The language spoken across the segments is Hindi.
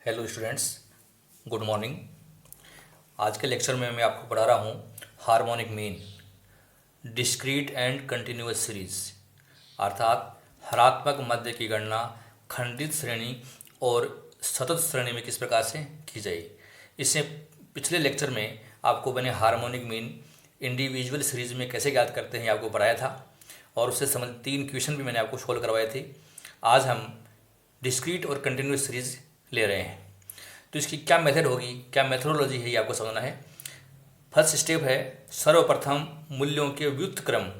Hello students, good morning. आज के लेक्चर में मैं आपको पढ़ा रहा हूँ harmonic mean, discrete and continuous series, अर्थात हरात्मक मध्य की गणना खंडित श्रेणी और सतत श्रेणी में किस प्रकार से की जाए। इससे पिछले लेक्चर में आपको मैंने हार्मोनिक मीन इंडिविजुअल सीरीज में कैसे ज्ञात करते हैं आपको पढ़ाया था और उससे संबंधित 3 क्वेश्चन भी मैंने आपको सोल्व करवाए थे। आज हम डिस्क्रीट और कंटिन्यूअस सीरीज ले रहे हैं, तो इसकी क्या मेथड होगी, क्या मेथोडोलॉजी है, ये आपको समझना है। फर्स्ट स्टेप है सर्वप्रथम मूल्यों के व्युत्क्रम क्रम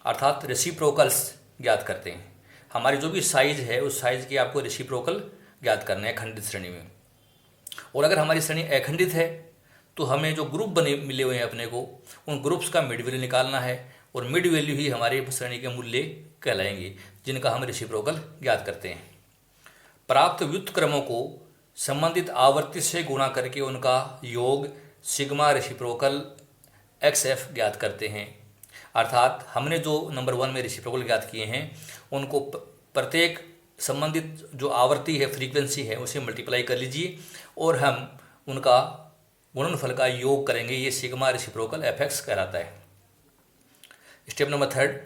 अर्थात रेसिप्रोकल्स ज्ञात करते हैं। हमारी जो भी साइज है उस साइज के आपको रेसिप्रोकल ज्ञात करने हैं खंडित श्रेणी में। और अगर हमारी श्रेणी अखंडित है तो हमें जो ग्रुप बने मिले हुए हैं अपने को, उन ग्रुप्स का मिड वैल्यू निकालना है और मिड वैल्यू ही हमारे श्रेणी के मूल्य कहलाएंगे, जिनका हम रेसिप्रोकल ज्ञात करते हैं। प्राप्त व्युत्क्रमों को संबंधित आवर्ती से गुणा करके उनका योग सिग्मा रेसिप्रोकल XF ज्ञात करते हैं। अर्थात हमने जो नंबर 1 में रेसिप्रोकल ज्ञात किए हैं उनको प्रत्येक संबंधित जो आवर्ती है, फ्रीक्वेंसी है, उसे मल्टीप्लाई कर लीजिए और हम उनका गुणनफल का योग करेंगे। ये सिग्मा रेसिप्रोकल FX कहलाता है। स्टेप नंबर 3,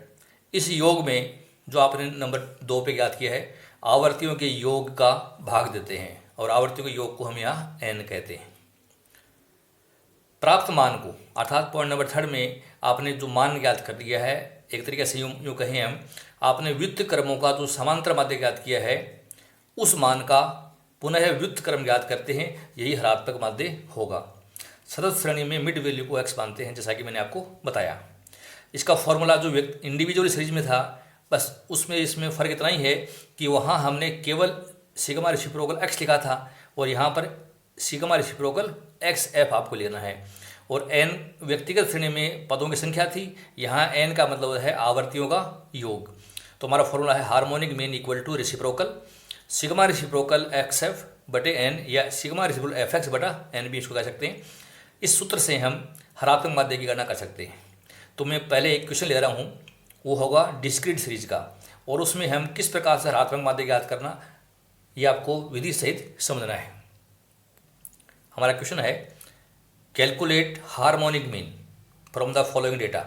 इस योग में जो आपने नंबर 2 पे ज्ञात किया है, आवर्तियों के योग का भाग देते हैं और आवर्तियों के योग को हम यहाँ n कहते हैं। प्राप्त मान को अर्थात पॉइंट नंबर 3 में आपने जो मान ज्ञात कर दिया है, एक तरीके से यूँ कहें हम, आपने व्युत्क्रमों का जो समांतर माध्य ज्ञात किया है उस मान का पुनः व्युत्क्रम ज्ञात करते हैं, यही हरात्मक माध्य होगा। सतत श्रेणी में मिड वैल्यू को x मानते हैं, जैसा कि मैंने आपको बताया। इसका फॉर्मूला जो इंडिविजुअल सीरीज में था, बस उसमें इसमें फ़र्क इतना ही है कि वहाँ हमने केवल सिग्मा रेसिप्रोकल x लिखा था और यहाँ पर सिग्मा रेसिप्रोकल XF आपको लेना है। और n व्यक्तिगत श्रेणी में पदों की संख्या थी, यहाँ n का मतलब है आवर्तियों का योग। तो हमारा फॉर्मूला है harmonic mean equal to reciprocal sigma reciprocal XF बटे n या सिग्मा रेसिप्रोकल FX बटा n भी इसको कह सकते हैं। इस सूत्र से हम हरात्मक माध्य की गणना कर सकते हैं। तो मैं पहले एक क्वेश्चन ले रहा हूँ, वो होगा डिस्क्रीट सीरीज का, और उसमें हम किस प्रकार से हरात्मक माध्य ज्ञात करना, ये आपको विधि सहित समझना है। हमारा क्वेश्चन है calculate harmonic mean from the following data.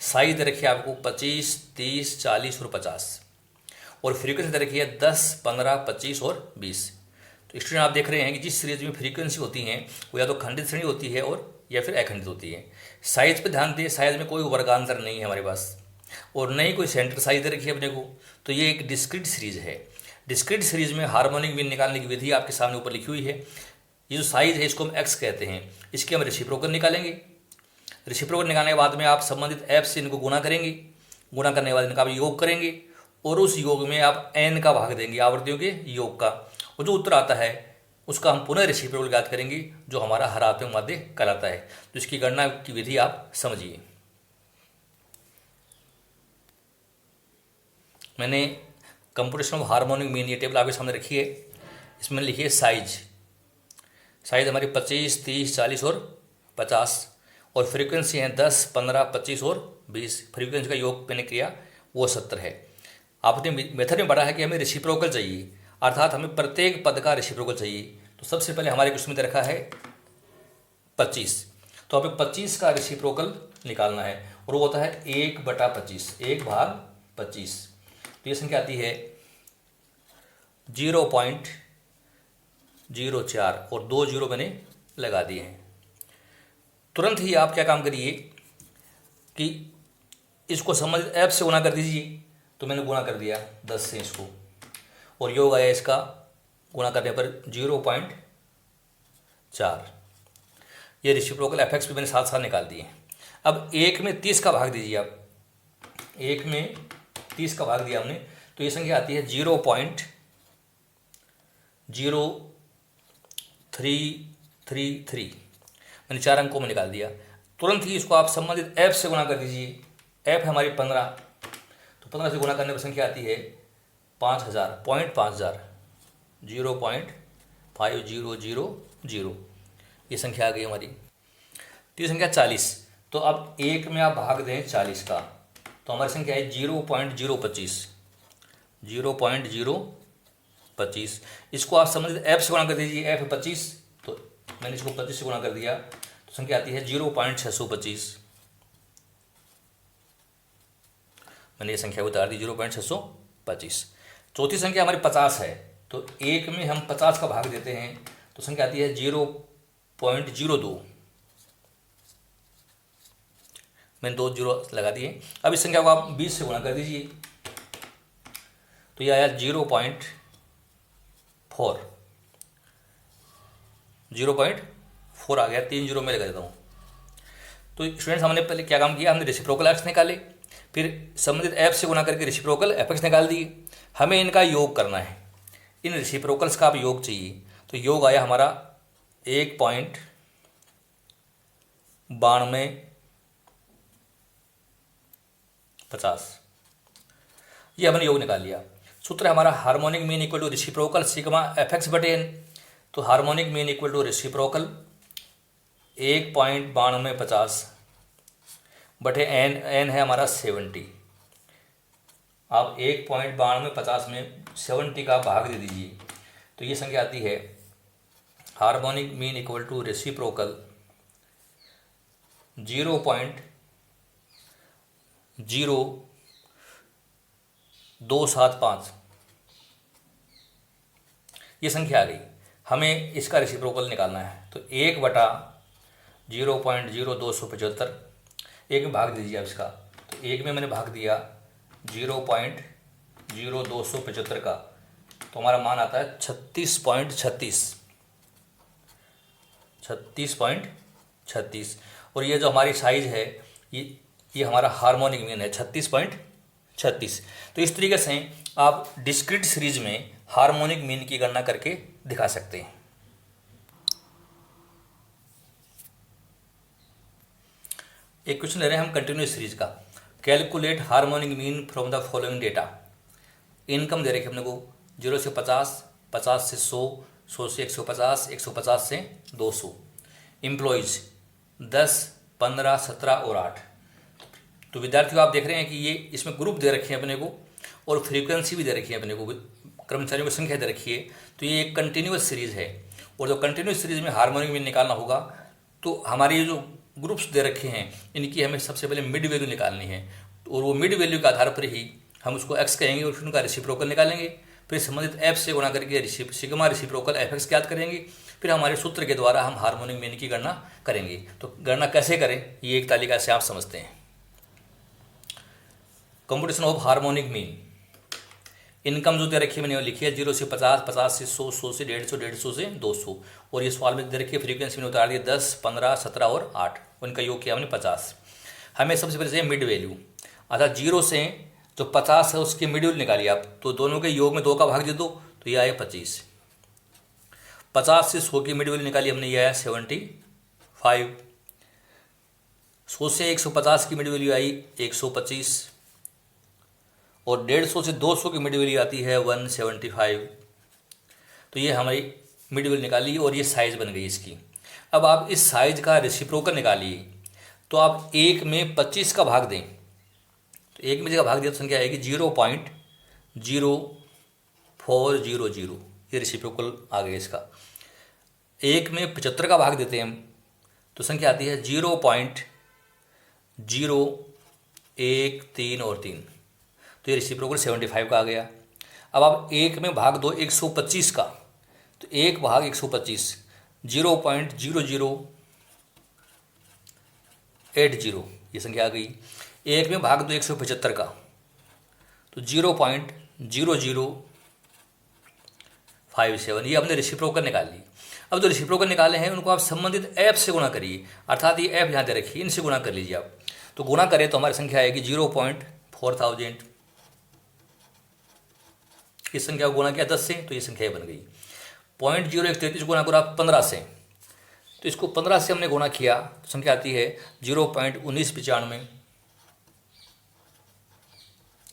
Size दे रखी है आपको 25, 30, 40 और 50 और फ्रीक्वेंसी दे रखी है 10, 15, 25 और 20। तो स्टूडेंट आप देख रहे हैं कि जिस सीरीज में फ्रीक्वेंसी होती हैं वो या तो खंडित श्रेणी होती है और या फिर अखंडित होती है। साइज पे ध्यान दें, साइज में कोई वर्गांतर नहीं है हमारे पास और नहीं कोई सेंटर साइज दे रखी है अपने को, तो ये एक डिस्क्रीट सीरीज है। डिस्क्रीट सीरीज में हार्मोनिक मीन निकालने की विधि आपके सामने ऊपर लिखी हुई है। ये जो साइज है इसको हम x कहते हैं, इसके हम रेसिप्रोकल निकालेंगे। रेसिप्रोकल निकालने के बाद में आप संबंधित f से इनको गुणा करेंगे, गुणा करने के बाद इनका आप योग करेंगे और उस योग में आप n का भाग देंगे आवर्तियों के योग का, और जो उत्तर आता है उसका हम पुनः रेसिप्रोकल ज्ञात करेंगे, जो हमारा हरात्मक माध्य कहलाता है। तो इसकी गणना की विधि आप समझिए। मैंने कंप्यूटेशन ऑफ हार्मोनिक मीन ये टेबल आपके सामने रखी है। इसमें लिखिए साइज हमारी 25, 30, 40 और 50 और फ्रीक्वेंसी है 10, 15, 25 और 20। फ्रीक्वेंसी का योग मैंने किया वो 70 है। आपने मेथड में पढ़ा है कि हमें रेसिप्रोकल चाहिए, अर्थात हमें प्रत्येक पद का रेसिप्रोकल चाहिए। तो सबसे पहले हमारे क्वेश्चन में रखा है 25, तो हमें 25 का रेसिप्रोकल निकालना है और वो होता है 1/25, 1/25। तो ये संख्या आती है 0.04 और 2 जीरो मैंने लगा दिए हैं। तुरंत ही आप क्या काम करिए कि इसको संबंधित ऐप से गुणा कर दीजिए। तो मैंने गुणा कर दिया 10 से इसको और योग आया इसका गुणा करने पर 0.4। ये रेसिप्रोकल FX भी मैंने साथ साथ निकाल दिए। अब 1 में 30 का भाग दीजिए आप, 1 में 30 का भाग दिया हमने, तो ये संख्या आती है 0.0333। मैंने 4 अंकों में निकाल दिया। तुरंत ही इसको आप संबंधित ऐप से गुणा कर दीजिए। ऐप है हमारी 15, तो 15 से गुणा करने पर संख्या आती है 5000, 0.5000 ये संख्या आ गई हमारी। तो ये संख्या 40, तो अब 1 में आप भाग दें 40 का, तो हमारी संख्या है 0.025, 25। इसको आप संबंधित ऐप से गुणा कर दीजिए, ऐप है 25, तो मैंने इसको 25 से गुणा कर दिया तो संख्या आती है 0.625। मैंने ये संख्या उतार दी 0.625। चौथी संख्या हमारी 50 है, तो एक में हम 50 का भाग देते हैं तो संख्या आती है 0.02। मैंने 2 जीरो लगा दिए। अब इस संख्या को आप 20 से गुणा कर दीजिए तो ये आया 0.4। 0.4 आ गया, 3 जीरो में लगा देता हूँ। तो स्टूडेंट्स हमने पहले क्या काम किया, हमने रेसिप्रोकल एक्स निकाले, फिर संबंधित ऐप से गुणा करके रेसिप्रोकल एफ एक्स निकाल दिए। हमें इनका योग करना है, इन रेसिप्रोकल्स का आप योग चाहिए, तो योग आया हमारा 1.9250। ये हमने योग निकाल लिया। सूत्र है हमारा harmonic mean equal to reciprocal sigma F X बटे एन। तो harmonic mean equal to reciprocal 1.9250 बटे एन, एन है हमारा 70। आप 1.9250 में 70 का भाग दे दीजिए तो ये संख्या आती है harmonic mean equal to reciprocal 0.0275। ये संख्या आ गई। हमें इसका रेसिप्रोकल निकालना है, तो 1/0.0275 एक में भाग दीजिए आप इसका। तो एक में मैंने भाग दिया 0.0275 का, तो हमारा मान आता है 36.36। और ये जो हमारी साइज है ये हमारा हार्मोनिक मीन है 36.36। तो इस तरीके से आप डिस्क्रीट सीरीज में हार्मोनिक मीन की गणना करके दिखा सकते हैं। एक क्वेश्चन ले रहे हैं हम कंटिन्यूस सीरीज का। Calculate harmonic mean from the following data. Income दे रखी अपने को 0 से 50, 50 से 100, 100 से 150, 150 से 200। एम्प्लॉयज़ 10, 15, 17 और 8। तो विद्यार्थियों आप देख रहे हैं कि ये इसमें ग्रुप दे रखे हैं अपने को और फ्रीक्वेंसी भी दे रखी है अपने को, कर्मचारियों की संख्या दे रखी है। तो ये एक कंटिन्यूस सीरीज है और जो कंटिन्यूस सीरीज में हार्मोनिक मीन निकालना होगा तो हमारे ये जो ग्रुप्स दे रखे हैं इनकी हमें सबसे पहले मिड वैल्यू निकालनी है, और वो मिड वैल्यू के आधार पर ही हम उसको एक्स कहेंगे और फिर उनका रेसिप्रोकल निकालेंगे। फिर संबंधित एफ से गुणा करके सिग्मा रेसिप्रोकल एफ एक्स ज्ञात करेंगे। फिर हमारे सूत्र के द्वारा हम हार्मोनिक मीन की गणना करेंगे। तो गणना कैसे करें ये एक तालिका से आप समझते हैं। Computation of harmonic mean. Income जो दे रखी है मैंने लिखी है 0 से 50, 50 से 100, 100 से 150, 150 से 200। और ये सवाल में दे रखी है फ्रीक्वेंसी मैंने उतार दिया 10, 15, 17 और 8। उनका योग किया हमने 50। हमें सबसे पहले चाहिए मिड वैल्यू। अर्थात 0 से जो 50 है उसकी मिड वैल्यू निकालिए आप, तो दोनों के योग में 2 का भाग दे दो तो ये आया 25। 50 से 100 की मिड वैल्यू निकाली हमने, ये आया 75। 100 से 150 की मिड वैल्यू आई 125 और 150 से 200 की मिड वैल्यू आती है 175। तो ये हमारी मिड वैल्यू निकाली और ये साइज बन गई इसकी। अब आप इस साइज का रेसिप्रोकल निकालिए, तो आप एक में 25 का भाग दें, तो एक में जगह भाग दिया तो संख्या आएगी 0.0400। ये रेसिप्रोकल आ गया इसका। एक में 75 का भाग देते हैं हम तो संख्या आती है 0.013 और 3। तो ये रेसिप्रोकल 75 का आ गया। अब आप एक में भाग दो 125 का, तो एक भाग 125 0.0080 ये संख्या आ गई। एक में भाग दो 175 का, तो 0.0057 ये हमने रेसिप्रोकल निकाल ली। अब जो रेसिप्रोकल निकाले हैं उनको आप संबंधित ऐप से गुणा करिए, अर्थात ये ऐप यहाँ दे रखिए, इनसे गुणा कर लीजिए आप। तो गुणा करें तो हमारी संख्या आएगी 0.4000। इस संख्या को गुणा किया 10 से तो ये संख्या बन गई। 0.0133 गुणा करो आप 15 से, तो इसको 15 से हमने गुणा किया तो संख्या आती है 0.1995।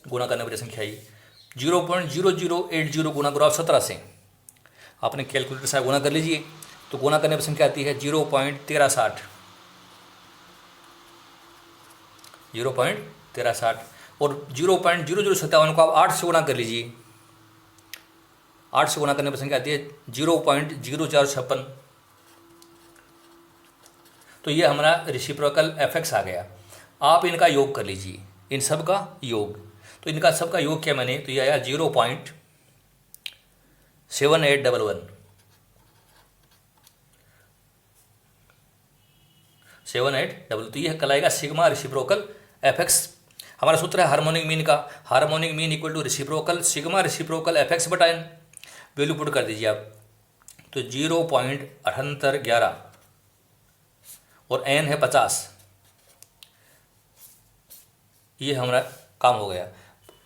गुणा करने पर संख्या आई 0.0080 गुणा करो आप 17 से। आपने कैलकुलेटर से गुणा कर लीजिए, तो गुणा करने पर संख्या आती है 0.1360। 0.1360 और 0.0057 को आप 8 से गुणा कर लीजिए। 8 से गुणा करने पर संख्या आती है 0.0456। तो ये हमारा रेसिप्रोकल एफएक्स आ गया। आप इनका योग कर लीजिए, इन सब का योग। तो इनका सबका योग क्या मैंने, तो ये आया 0.7811 78 तो ये कल आएगा सिग्मा रेसिप्रोकल एफएक्स। हमारा सूत्र है हार्मोनिक मीन का, harmonic mean equal to reciprocal sigma reciprocal FX बटा एन। वैल्यू पुट कर दीजिए आप, तो 0.7811 और एन है 50। ये हमारा काम हो गया।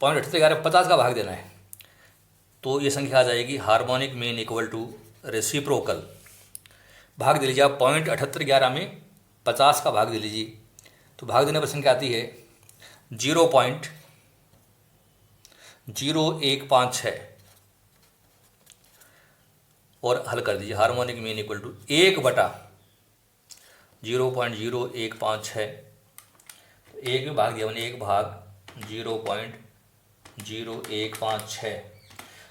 0.7811 50 का भाग देना है, तो ये संख्या आ जाएगी harmonic mean equal to reciprocal. भाग दे लीजिए आप, 0.7811 में 50 का भाग दे लीजिए, तो भाग देने पर संख्या आती है 0.0156 और हल कर दीजिए। हार्मोनिक मीन इक्वल टू 1/0.0156, एक में भाग दिया मैंने, 1/0.0156,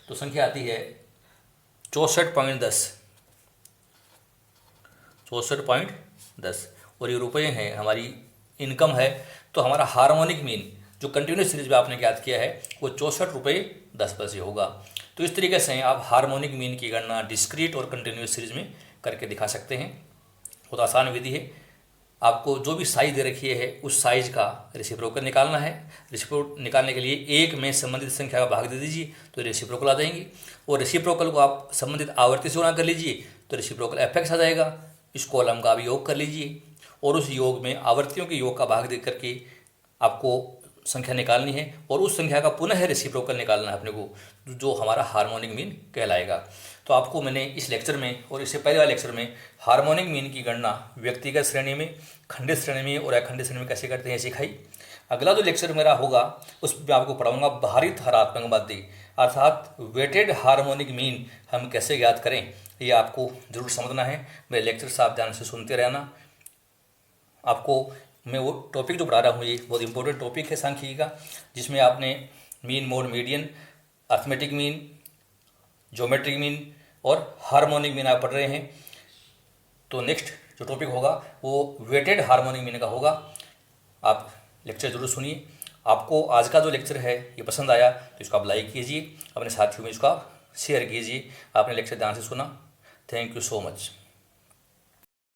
तो संख्या आती है 64.10 64.10। और ये रुपये हैं, हमारी इनकम है। तो हमारा हार्मोनिक मीन जो कंटिन्यूस सीरीज में आपने ज्ञात किया है वो 64.10 होगा। तो इस तरीके से आप हार्मोनिक मीन की गणना डिस्क्रीट और कंटिन्यूस सीरीज में करके दिखा सकते हैं। बहुत आसान विधि है। आपको जो भी साइज दे रखी है उस साइज का रेसिप्रोकल निकालना है। रेसिप्रोकल निकालने के लिए एक में संबंधित संख्या का भाग दे दीजिए तो रेसिप्रोकल आ जाएंगी, और रेसिप्रोकल को आप संबंधित आवर्ती से गुणा कर लीजिए तो रेसिप्रोकल एफएक्स आ जाएगा। इस कॉलम का आप योग कर लीजिए और उस योग में आवर्तियों के योग का भाग दे करके आपको संख्या निकालनी है, और उस संख्या का पुनः रेसिप्रोकल निकालना है अपने को, जो हमारा हार्मोनिक मीन कहलाएगा। तो आपको मैंने इस लेक्चर में और इससे पहले वाले लेक्चर में हार्मोनिक मीन की गणना व्यक्तिगत श्रेणी में, खंडित श्रेणी में और अखंडित श्रेणी में कैसे करते हैं सिखाई। अगला जो लेक्चर मेरा होगा उसमें आपको पढ़ाऊंगा भारित हरात्मक माध्य, अर्थात वेटेड हार्मोनिक मीन हम कैसे ज्ञात करें, ये आपको जरूर समझना है। मेरे लेक्चर से आप ध्यान से सुनते रहना। आपको मैं वो टॉपिक जो पढ़ा रहा हूँ ये बहुत इंपॉर्टेंट टॉपिक है सांख्यिकी का, जिसमें आपने mean, mode, median, arithmetic mean, geometric mean और हार्मोनिक मीन आप पढ़ रहे हैं। तो नेक्स्ट जो टॉपिक होगा वो वेटेड हार्मोनिक मीन का होगा। आप लेक्चर जरूर सुनिए। आपको आज का जो लेक्चर है ये पसंद आया तो इसको आप लाइक कीजिए, अपने साथियों में इसको आप शेयर कीजिए। आपने लेक्चर ध्यान से सुना। Thank you so much.